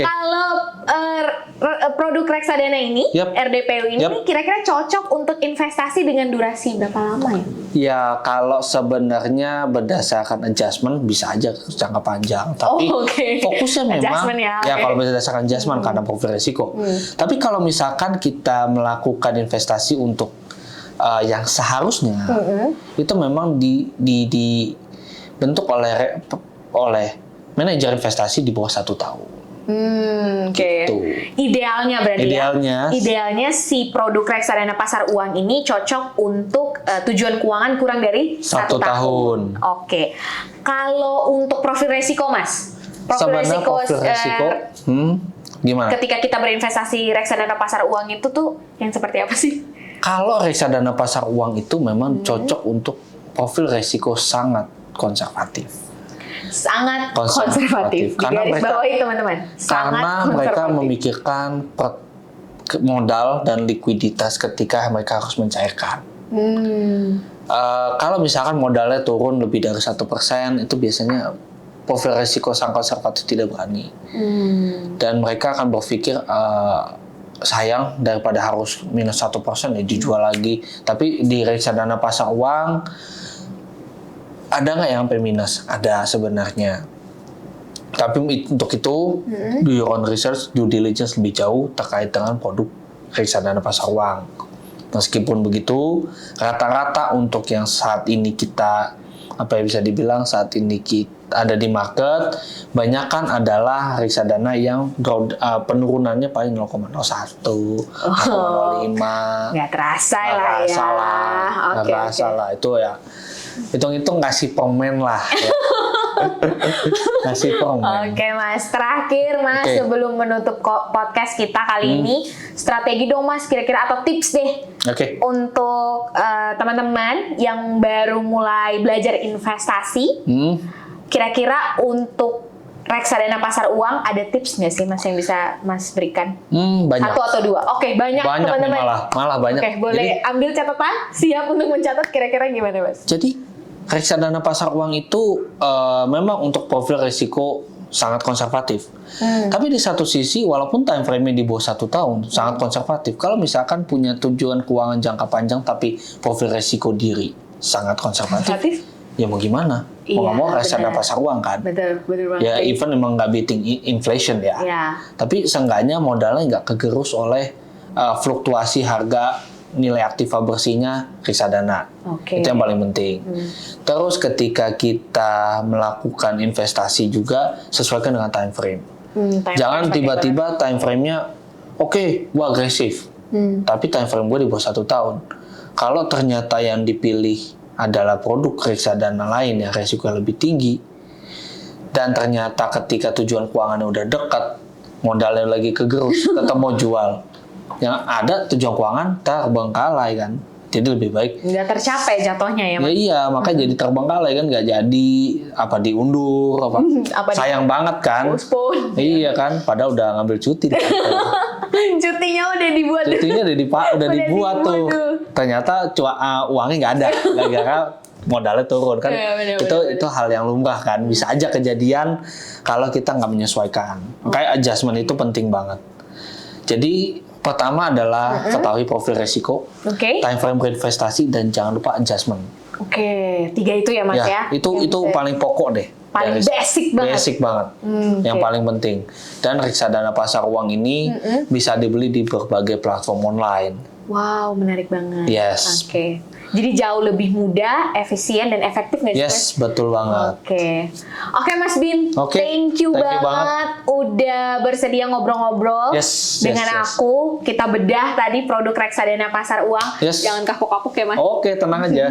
Kalau produk reksadana ini, RDPU ini kira-kira cocok untuk investasi dengan durasi berapa lama ya? Ya, kalau sebenarnya berdasarkan adjustment bisa aja jangka panjang, tapi fokusnya memang kalau berdasarkan adjustment karena profil risiko. Tapi kalau misalkan kita melakukan investasi untuk yang seharusnya itu memang dibentuk oleh manajer investasi di bawah 1 tahun. Gitu. Idealnya berarti idealnya si produk reksadana pasar uang ini cocok untuk tujuan keuangan kurang dari 1 tahun. Kalau untuk profil risiko, Mas? Profil risiko gimana? Ketika kita berinvestasi reksadana pasar uang itu tuh yang seperti apa sih? Kalau reksadana pasar uang itu memang cocok untuk profil risiko sangat konservatif. Sangat konservatif. Karena mereka, teman-teman. Mereka memikirkan modal dan likuiditas ketika mereka harus mencairkan. Kalau misalkan modalnya turun lebih dari 1%, itu biasanya profil risiko sang konservatif tidak berani. Dan mereka akan berpikir sayang daripada harus minus 1% ya dijual lagi. Tapi di reksadana pasar uang ada nggak yang sampai minus? Ada sebenarnya. Tapi untuk itu, do your own research, due diligence lebih jauh terkait dengan produk reksadana pasar uang. Meskipun begitu, rata-rata untuk yang saat ini kita, bisa dibilang saat ini kita ada di market, banyakan adalah reksadana yang penurunannya paling 0,01, 0,05. Nggak terasa lah ya. Nggak terasa lah, itu ya. Hitung-hitung ngasih permen lah ya. Ngasih permen. Mas, terakhir Mas, sebelum menutup podcast kita kali ini, strategi dong Mas, kira-kira atau tips deh untuk teman-teman yang baru mulai belajar investasi. Kira-kira untuk reksadana pasar uang ada tips nggak sih Mas yang bisa Mas berikan? Banyak. 1 atau 2? Banyak teman-teman. Malah banyak. Boleh ambil catatan, siap untuk mencatat kira-kira gimana Mas? Jadi reksadana pasar uang itu memang untuk profil risiko sangat konservatif. Tapi di satu sisi, walaupun time frame-nya di bawah 1 tahun, sangat konservatif. Kalau misalkan punya tujuan keuangan jangka panjang tapi profil risiko diri sangat konservatif. Ya mau gimana? Mau nggak mau reksadana pasar uang kan? Betul banget. Ya even memang nggak beating inflation ya. Tapi seenggaknya modalnya nggak kegerus oleh fluktuasi harga nilai aktiva bersihnya reksadana. Itu yang paling penting. Terus ketika kita melakukan investasi juga sesuaikan dengan time frame. Jangan tiba-tiba time frame-nya gua agresif. Tapi time frame gue di bawah 1 tahun. Kalau ternyata yang dipilih adalah produk reksadana lain yang resiko lebih tinggi, dan ternyata ketika tujuan keuangannya udah dekat, modalnya lagi kegerus, tetap mau jual, yang ada tujuan keuangan terbengkalai kan. Jadi lebih baik nggak tercapai jatuhnya ya Mas? Iya, makanya jadi terbengkalai kan, nggak jadi diundur sayang banget kan. Iya kan, padahal udah ngambil cuti cutinya udah dibuat tuh. Ternyata uangnya nggak ada gara-gara modalnya turun kan. Itu hal yang lumrah kan, bisa aja kejadian kalau kita nggak menyesuaikan. Makanya adjustment itu penting banget. Jadi pertama adalah ketahui profil risiko, time frame berinvestasi, dan jangan lupa adjustment. 3 itu ya Mas ya? Itu paling pokok deh. Paling basic banget. Yang paling penting. Dan reksadana pasar uang ini bisa dibeli di berbagai platform online. Wow, menarik banget. Yes. Jadi jauh lebih mudah, efisien, dan efektif nggak sih? Yes, betul banget. Oke Mas Bin, thank you banget udah bersedia ngobrol-ngobrol dengan aku. Kita bedah tadi produk reksadana pasar uang. Jangan kapok-kapok ya Mas. Tenang aja.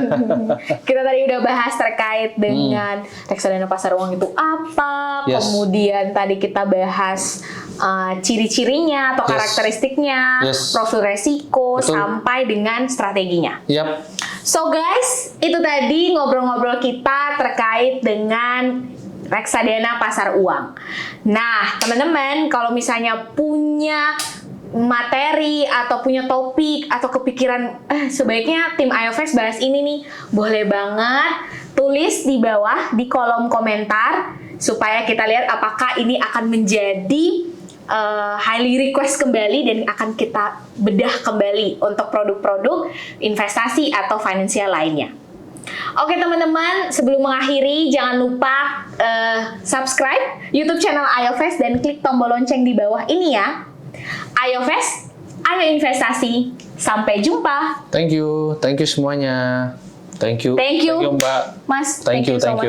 Kita tadi udah bahas terkait dengan reksadana pasar uang itu apa. Kemudian tadi kita bahas ciri-cirinya atau karakteristiknya, profil resiko, sampai dengan strateginya. So guys, itu tadi ngobrol-ngobrol kita terkait dengan reksadana pasar uang. Nah, teman-teman, kalau misalnya punya materi atau punya topik atau kepikiran sebaiknya tim IOFEX bahas ini nih, boleh banget tulis di bawah di kolom komentar supaya kita lihat apakah ini akan menjadi highly request kembali dan akan kita bedah kembali untuk produk-produk investasi atau finansial lainnya. Oke teman-teman, sebelum mengakhiri jangan lupa subscribe YouTube channel IOVest dan klik tombol lonceng di bawah ini ya. IOVest, ayo investasi. Sampai jumpa. Thank you semuanya. Thank you Thank you Mbak. Mas. Thank you so much.